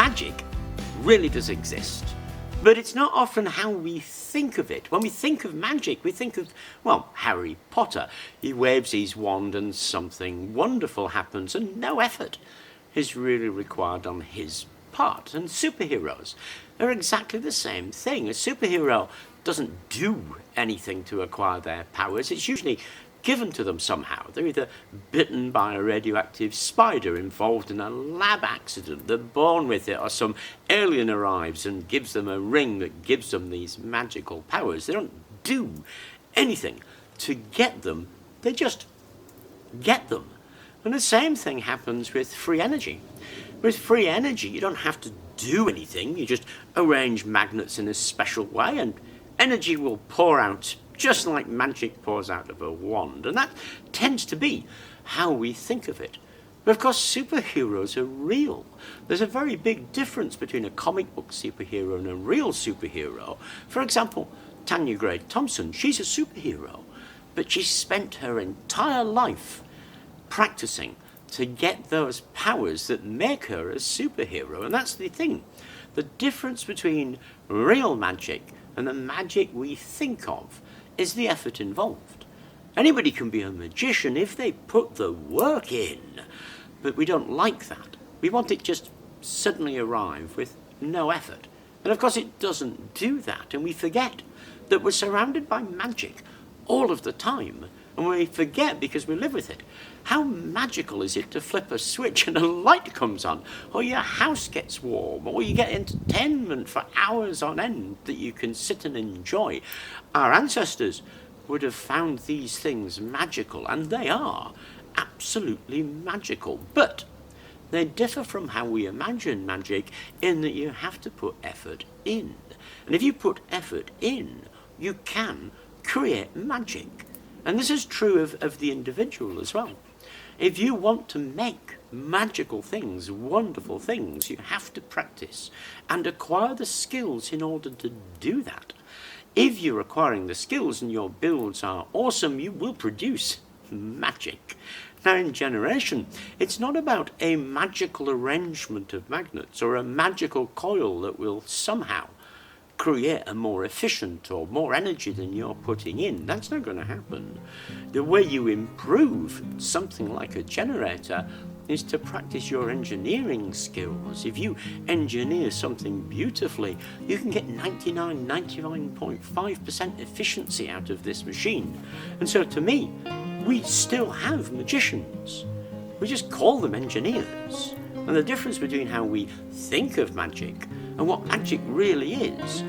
magic really does exist, but it's not often how we think of it. When we think of magic, we think of, well, Harry Potter. He waves his wand and something wonderful happens and no effort is really required on his part. And superheroes are exactly the same thing. A superhero doesn't do anything to acquire their powers. It's usually given to them somehow. They're either bitten by a radioactive spider, involved in a lab accident, they're born with it, or some alien arrives and gives them a ring that gives them these magical powers. They don't do anything to get them, they just get them. And the same thing happens with free energy. With free energy, you don't have to do anything, you just arrange magnets in a special way and energy will pour out just like magic pours out of a wand. And that tends to be how we think of it. But of course, superheroes are real. There's a very big difference between a comic book superhero and a real superhero. For example, Tanya Gray Thompson, she's a superhero, but she spent her entire life practicing to get those powers that make her a superhero. And that's the thing. The difference between real magic and the magic we think of is the effort involved. Anybody can be a magician if they put the work in, but we don't like that. We want it just suddenly arrive with no effort. And of course it doesn't do that, and we forget that we're surrounded by magic all of the time, and we forget because we live with it. How magical is it to flip a switch and a light comes on, or your house gets warm, or you get entertainment for hours on end that you can sit and enjoy? Our ancestors would have found these things magical, and they are absolutely magical. But they differ from how we imagine magic in that you have to put effort in. And if you put effort in, you can create magic. And this is true of the individual as well. If you want to make magical things, wonderful things, you have to practice and acquire the skills in order to do that. If you're acquiring the skills and your builds are awesome, you will produce magic. Now in generation, it's not about a magical arrangement of magnets or a magical coil that will somehow create a more efficient or more energy than you're putting in. That's not going to happen. The way you improve something like a generator is to practice your engineering skills. If you engineer something beautifully, you can get 99.5% efficiency out of this machine. And so to me, we still have magicians. We just call them engineers. And the difference between how we think of magic and what magic really is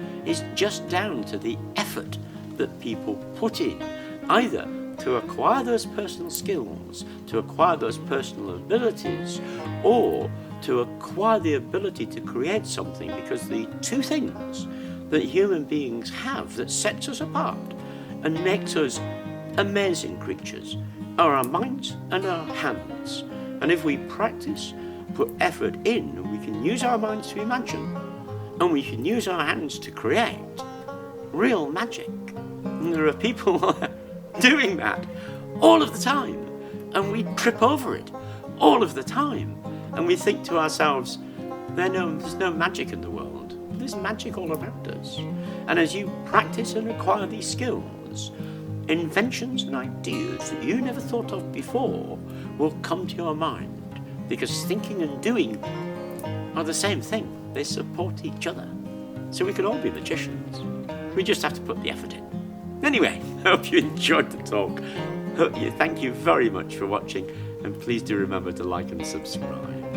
just down to the effort that people put in, either to acquire those personal skills, to acquire those personal abilities, or to acquire the ability to create something, because the two things that human beings have that sets us apart and makes us amazing creatures are our minds and our hands. And if we practice, put effort in, we can use our minds to imagine, and we can use our hands to create real magic. And there are people doing that all of the time, and we trip over it all of the time, and we think to ourselves, there's no magic in the world. There's magic all around us. And as you practice and acquire these skills, inventions and ideas that you never thought of before will come to your mind, because thinking and doing are the same thing. They support each other. So we can all be magicians. We just have to put the effort in. Anyway, I hope you enjoyed the talk. Thank you very much for watching, and please do remember to like and subscribe.